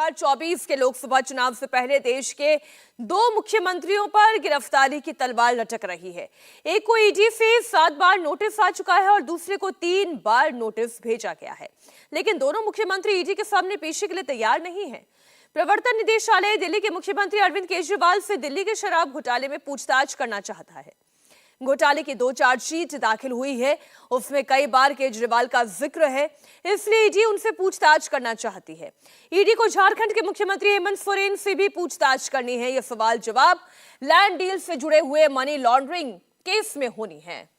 2024 के लोकसभा चुनाव से पहले देश के 2 मुख्यमंत्रियों पर गिरफ्तारी की तलवार लटक रही है। एक को ईडी से 7 बार नोटिस आ चुका है और दूसरे को 3 बार नोटिस भेजा गया है, लेकिन दोनों मुख्यमंत्री ईडी के सामने पेशी के लिए तैयार नहीं है। प्रवर्तन निदेशालय दिल्ली के मुख्यमंत्री अरविंद केजरीवाल से दिल्ली के शराब घोटाले में पूछताछ करना चाहता है। घोटाले की 2 चार्जशीट दाखिल हुई है, उसमें कई बार केजरीवाल का जिक्र है, इसलिए ईडी उनसे पूछताछ करना चाहती है। ईडी को झारखंड के मुख्यमंत्री हेमंत सोरेन से भी पूछताछ करनी है। यह सवाल जवाब लैंड डील से जुड़े हुए मनी लॉन्ड्रिंग केस में होनी है।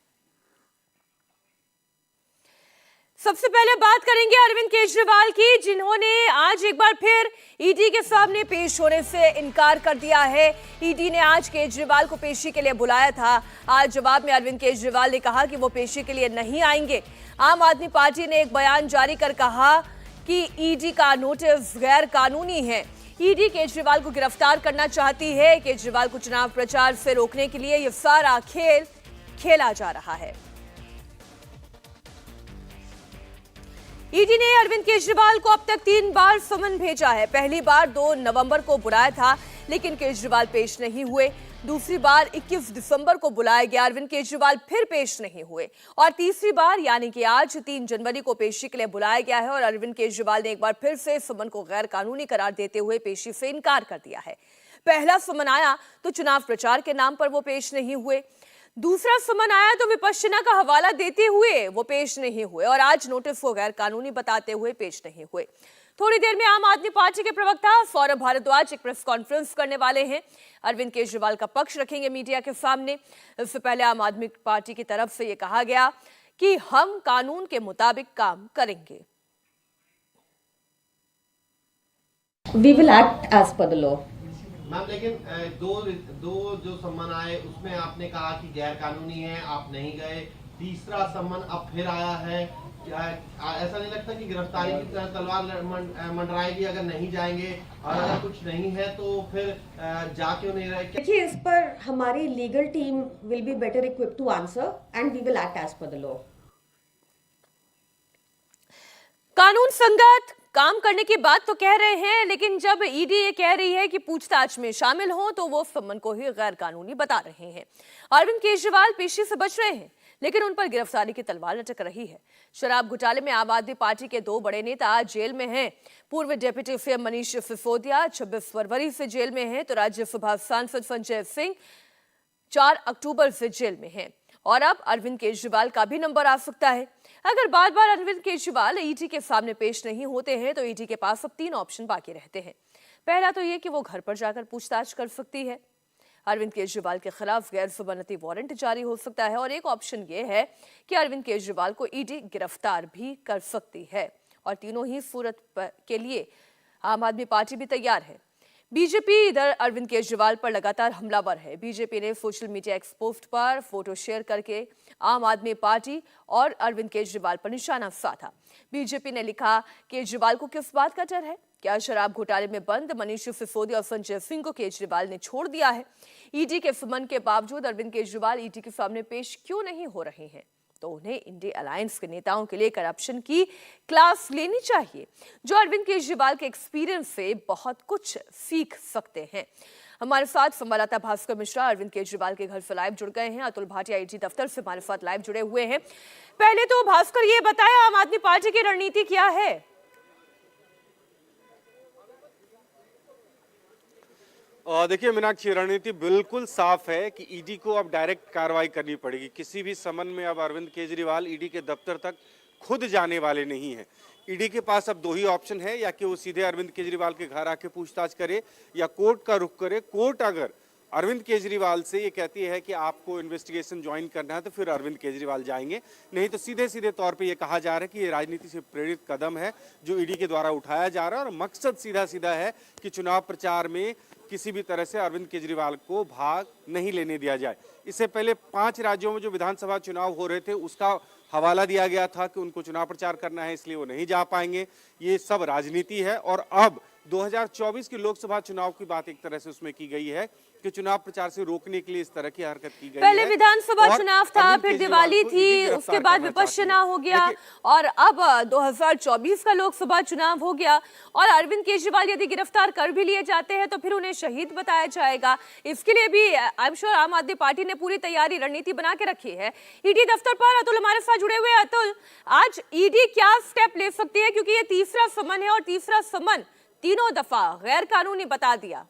सबसे पहले बात करेंगे अरविंद केजरीवाल की, जिन्होंने आज एक बार फिर ईडी के सामने पेश होने से इनकार कर दिया है। ईडी ने आज केजरीवाल को पेशी के लिए बुलाया था। आज जवाब में अरविंद केजरीवाल ने कहा कि वो पेशी के लिए नहीं आएंगे। आम आदमी पार्टी ने एक बयान जारी कर कहा कि ईडी का नोटिस गैर कानूनी है। ईडी केजरीवाल को गिरफ्तार करना चाहती है। केजरीवाल को चुनाव प्रचार से रोकने के लिए यह सारा खेल खेला जा रहा है। ईडी ने अरविंद केजरीवाल को अब तक 3 बार समन भेजा है। पहली बार 2 नवंबर को बुलाया था, लेकिन केजरीवाल पेश नहीं हुए। दूसरी बार 21 दिसंबर को बुलाया गया, अरविंद केजरीवाल फिर पेश नहीं हुए। और तीसरी बार यानी कि आज 3 जनवरी को पेशी के लिए बुलाया गया है और अरविंद केजरीवाल ने एक बार फिर से समन को गैर कानूनी करार देते हुए पेशी से इनकार कर दिया है। पहला समन आया तो चुनाव प्रचार के नाम पर वो पेश नहीं हुए। दूसरा समन आया तो विपश्यना का हवाला देते हुए वो पेश नहीं हुए और आज नोटिस को गैर कानूनी बताते हुए पेश नहीं हुए। थोड़ी देर में आम आदमी पार्टी के प्रवक्ता सौरभ भारद्वाज एक प्रेस कॉन्फ्रेंस करने वाले हैं। अरविंद केजरीवाल का पक्ष रखेंगे मीडिया के सामने। इससे पहले आम आदमी पार्टी की तरफ से यह कहा गया कि हम कानून के मुताबिक काम करेंगे। We will act as per the law. Ma'am, लेकिन दो जो सम्मन आए उसमें आपने कहा कि गैर कानूनी है, आप नहीं गए। तीसरा सम्मन अब फिर आया है, ऐसा नहीं लगता कि गिरफ्तारी की तलवार मंडराएगी अगर नहीं जाएंगे? और अगर कुछ नहीं है तो फिर जा क्यों नहीं रहे? देखिए, इस पर हमारी legal team will be better equipped to answer and we will act as per the law. कानून संगत काम करने की बात तो कह रहे हैं, लेकिन जब ईडी ये कह रही है कि पूछताछ में शामिल हो तो वो सम्मन को ही गैर कानूनी बता रहे हैं। अरविंद केजरीवाल पेशी से बच रहे हैं, लेकिन उन पर गिरफ्तारी की तलवार लटक रही है। शराब घोटाले में आम आदमी पार्टी के 2 बड़े नेता आज जेल में हैं। पूर्व डिप्टी सीएम मनीष सिसोदिया 26 फरवरी से जेल में हैं, तो राज्यसभा सांसद संजय सिंह 4 अक्टूबर से जेल में हैं। और अब अरविंद केजरीवाल का भी नंबर आ सकता है। अगर बार बार अरविंद केजरीवाल ईडी के सामने पेश नहीं होते हैं तो ईडी के पास अब 3 ऑप्शन बाकी रहते हैं। पहला तो ये कि वो घर पर जाकर पूछताछ कर सकती है। अरविंद केजरीवाल के खिलाफ गैर जमानती वारंट जारी हो सकता है। और एक ऑप्शन ये है कि अरविंद केजरीवाल को ईडी गिरफ्तार भी कर सकती है। और तीनों ही सूरत के लिए आम आदमी पार्टी भी तैयार है। बीजेपी इधर अरविंद केजरीवाल पर लगातार हमलावर है। बीजेपी ने सोशल मीडिया एक्स पोस्ट पर फोटो शेयर करके आम आदमी पार्टी और अरविंद केजरीवाल पर निशाना साधा। बीजेपी ने लिखा, केजरीवाल को किस बात का डर है? क्या शराब घोटाले में बंद मनीष सिसोदिया और संजय सिंह को केजरीवाल ने छोड़ दिया है? ईडी के समन के बावजूद अरविंद केजरीवाल ईडी के सामने पेश क्यों नहीं हो रहे हैं? तो उन्हें इंडिया अलायंस के नेताओं के लिए करप्शन की क्लास लेनी चाहिए, जो अरविंद केजरीवाल के एक्सपीरियंस से बहुत कुछ सीख सकते हैं। हमारे साथ संवाददाता भास्कर मिश्रा अरविंद केजरीवाल के घर से लाइव जुड़ गए हैं। अतुल भाटिया ईडी दफ्तर से हमारे साथ लाइव जुड़े हुए हैं। पहले तो भास्कर, ये बताया आम आदमी पार्टी की रणनीति क्या है? देखिए मीनाक्षी, रणनीति बिल्कुल साफ है कि ईडी को अब डायरेक्ट कार्रवाई करनी पड़ेगी। किसी भी समन में अब अरविंद केजरीवाल ईडी के दफ्तर तक खुद जाने वाले नहीं हैं। ईडी के पास अब 2 ही ऑप्शन है, या कि वो सीधे अरविंद केजरीवाल के घर आके पूछताछ करे या कोर्ट का रुख करे। कोर्ट अगर अरविंद केजरीवाल से ये कहती है कि आपको इन्वेस्टिगेशन ज्वाइन करना है तो फिर अरविंद केजरीवाल जाएंगे, नहीं तो सीधे सीधे तौर पे ये कहा जा रहा है कि ये राजनीति से प्रेरित कदम है जो ईडी के द्वारा उठाया जा रहा है और मकसद सीधा सीधा है कि चुनाव प्रचार में किसी भी तरह से अरविंद केजरीवाल को भाग नहीं लेने दिया जाए। इससे पहले 5 राज्यों में जो विधानसभा चुनाव हो रहे थे उसका हवाला दिया गया था कि उनको चुनाव प्रचार करना है, इसलिए वो नहीं जा पाएंगे। ये सब राजनीति है और अब 2024 के लोकसभा चुनाव की बात एक तरह से उसमें की गई है कि चुनाव प्रचार से रोकने के लिए इस तरह की हरकत की गई है। पहले विधानसभा और चुनाव था, अरविंद फिर केजरीवाल दिवाली को थी, ईडी उसके गिरफ्तार बाद करना विपक्ष चाहती है। चुनाव हो गया और अब 2024 का लोकसभा चुनाव हो गया और अरविंद केजरीवाल यदि गिरफ्तार कर भी लिए जाते हैं तो फिर उन्हें शहीद बताया जाएगा। इसके लिए भी आई एम श्योर आम आदमी पार्टी ने पूरी तैयारी रणनीति बना के रखी है। ईडी दफ्तर पर अतुल हमारे साथ जुड़े हुए हैं। अतुल, आज ईडी क्या स्टेप ले सकती है, क्योंकि ये तीसरा समन है और तीसरा समन तीनों दफा गैर कानूनी बता दिया।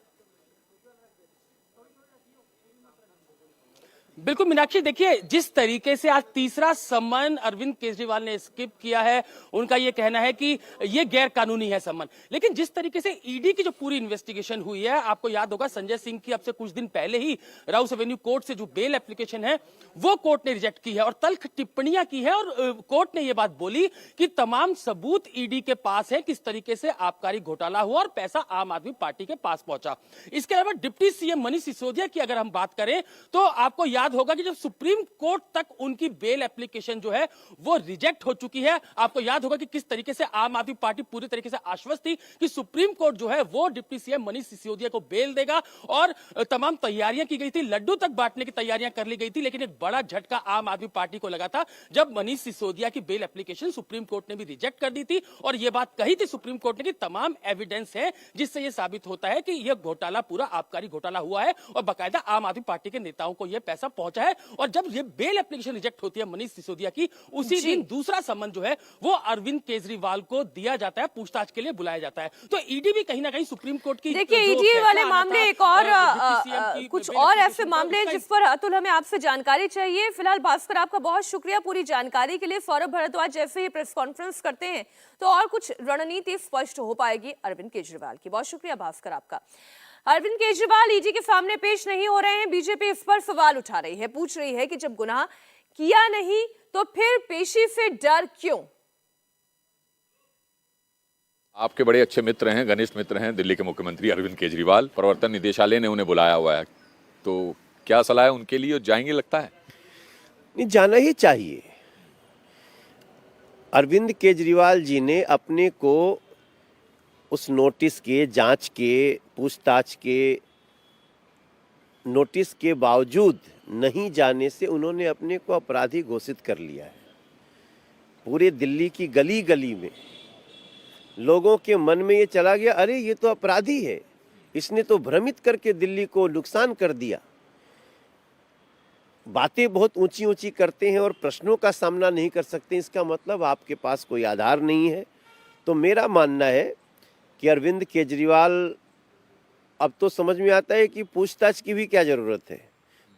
बिल्कुल मीनाक्षी, देखिए जिस तरीके से आज तीसरा सम्मन अरविंद केजरीवाल ने स्किप किया है, उनका यह कहना है कि यह गैर कानूनी है सम्मन। लेकिन जिस तरीके से ईडी की जो पूरी इन्वेस्टिगेशन हुई है, आपको याद होगा संजय सिंह की अब से कुछ दिन पहले ही राउस एवेन्यू कोर्ट से जो बेल एप्लीकेशन है वो कोर्ट ने रिजेक्ट की है और तल्ख टिप्पणियां की है और कोर्ट ने यह बात बोली कि तमाम सबूत ईडी के पास है किस तरीके से आबकारी घोटाला हुआ और पैसा आम आदमी पार्टी के पास पहुंचा। इसके अलावा डिप्टी सीएम मनीष सिसोदिया की अगर हम बात करें तो आपको याद होगा कि जब सुप्रीम कोर्ट तक उनकी बेल एप्लीकेशन जो है वो रिजेक्ट हो चुकी है, आपको याद होगा कि किस तरीके से आम आदमी पार्टी पूरी तरीके से आश्वस्त थी कि सुप्रीम कोर्ट जो है वो डिप्टी सीएम मनीष सिसोदिया को बेल देगा और तमाम तैयारियां की गई थी, लड्डू तक बांटने की तैयारियां कर ली गई थी। लेकिन एक बड़ा झटका आम आदमी पार्टी को लगा था जब मनीष सिसोदिया की बेल एप्लीकेशन सुप्रीम कोर्ट ने भी रिजेक्ट कर दी थी और यह बात कही थी सुप्रीम कोर्ट ने कि तमाम एविडेंस है जिससे यह साबित होता है कि यह घोटाला पूरा आबकारी घोटाला हुआ है और बाकायदा आम आदमी पार्टी के नेताओं को यह पैसा पहुंचा है। और जब ये बेल एप्लीकेशन रिजेक्ट होती है मनीष सिसोदिया की, उसी दिन दूसरा सम्मन जो है वो अरविंद केजरीवाल को दिया जाता है, पूछताछ के लिए बुलाया जाता है। तो ईडी भी कहीं ना कहीं सुप्रीम कोर्ट की देखिए ईडी वाले मामले एक और कुछ और ऐसे मामले जिस पर अतुल हमें आपसे जानकारी चाहिए। फिलहाल भास्कर आपका बहुत शुक्रिया पूरी जानकारी के लिए। सौरभ भारद्वाज जैसे ही प्रेस कॉन्फ्रेंस करते हैं तो और कुछ रणनीति स्पष्ट हो पाएगी अरविंद केजरीवाल की। बहुत शुक्रिया भास्कर आपका। अरविंद केजरीवाल ईडी के सामने पेश नहीं हो रहे हैं। बीजेपी इस पर सवाल उठा रही है, पूछ रही है कि जब गुनाह किया नहीं तो फिर पेशी से डर क्यों? आपके बड़े अच्छे मित्र हैं, घनिष्ठ मित्र हैं दिल्ली के मुख्यमंत्री अरविंद केजरीवाल। प्रवर्तन निदेशालय ने उन्हें बुलाया हुआ है, तो क्या सलाह है उनके लिए? जाएंगे लगता है? नहीं, जाना ही चाहिए। अरविंद केजरीवाल जी ने अपने को उस नोटिस के, जांच के, पूछताछ के नोटिस के बावजूद नहीं जाने से उन्होंने अपने को अपराधी घोषित कर लिया है। पूरे दिल्ली की गली गली में लोगों के मन में ये चला गया, अरे ये तो अपराधी है, इसने तो भ्रमित करके दिल्ली को नुकसान कर दिया। बातें बहुत ऊंची ऊंची करते हैं और प्रश्नों का सामना नहीं कर सकते, इसका मतलब आपके पास कोई आधार नहीं है। तो मेरा मानना है कि अरविंद केजरीवाल, अब तो समझ में आता है कि पूछताछ की भी क्या ज़रूरत है।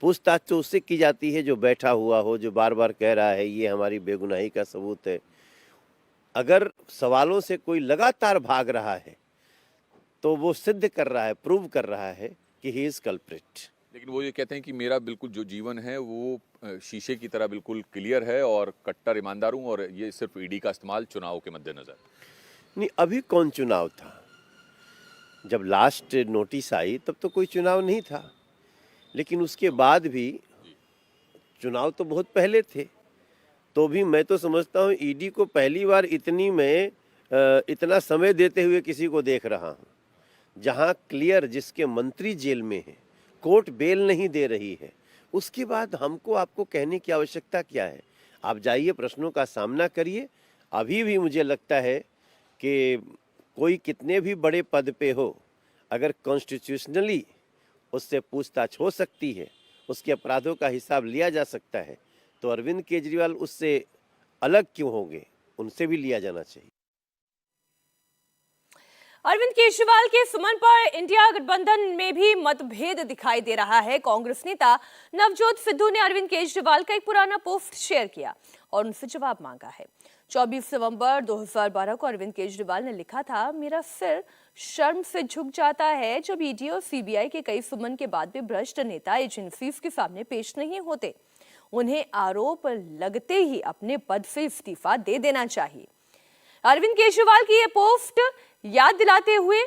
पूछताछ तो उससे की जाती है जो बैठा हुआ हो, जो बार बार कह रहा है ये हमारी बेगुनाही का सबूत है। अगर सवालों से कोई लगातार भाग रहा है तो वो सिद्ध कर रहा है, प्रूव कर रहा है कि ही इज़ कल्प्रिट। लेकिन वो ये कहते हैं कि मेरा बिल्कुल जो जीवन है वो शीशे की तरह बिल्कुल क्लियर है और कट्टर ईमानदार हूँ और ये सिर्फ ईडी का इस्तेमाल चुनाव के मद्देनजर। नहीं, अभी कौन चुनाव था? जब लास्ट नोटिस आई तब तो कोई चुनाव नहीं था, लेकिन उसके बाद भी चुनाव तो बहुत पहले थे। तो भी मैं तो समझता हूँ ईडी को पहली बार इतना समय देते हुए किसी को देख रहा हूँ। जहाँ क्लियर, जिसके मंत्री जेल में है, कोर्ट बेल नहीं दे रही है, उसके बाद हमको आपको कहने की आवश्यकता क्या है? आप जाइए, प्रश्नों का सामना करिए। अभी भी मुझे लगता है कि कोई कितने भी बड़े पद पे हो, अगर कॉन्स्टिट्यूशनली उससे पूछताछ हो सकती है, उसके अपराधों का हिसाब लिया जा सकता है, तो अरविंद केजरीवाल उससे अलग क्यों होंगे? उनसे भी लिया जाना चाहिए। अरविंद केजरीवाल के सुमन पर इंडिया गठबंधन में भी मतभेद दिखाई दे रहा है। कांग्रेस नेता नवजोत सिद्धू ने अरविंद केजरीवाल का एक पुराना पोस्ट शेयर किया और उनसे जवाब मांगा है। 24 नवंबर 2012 को अरविंद केजरीवाल ने लिखा था, मेरा सिर शर्म से झुक जाता है जब ईडी और सीबीआई के कई सुमन के बाद भी भ्रष्ट नेता एजेंसीज के सामने पेश नहीं होते। उन्हें आरोप लगते ही अपने पद से इस्तीफा दे देना चाहिए। अरविंद केजरीवाल की ये पोस्ट याद दिलाते हुए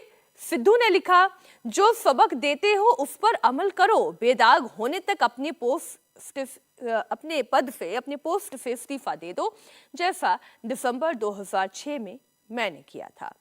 सिद्धू ने लिखा, जो सबक देते हो उस पर अमल करो, बेदाग होने तक अपने पद से, अपने पोस्ट से इस्तीफा दे दो, जैसा दिसंबर 2006 में मैंने किया था।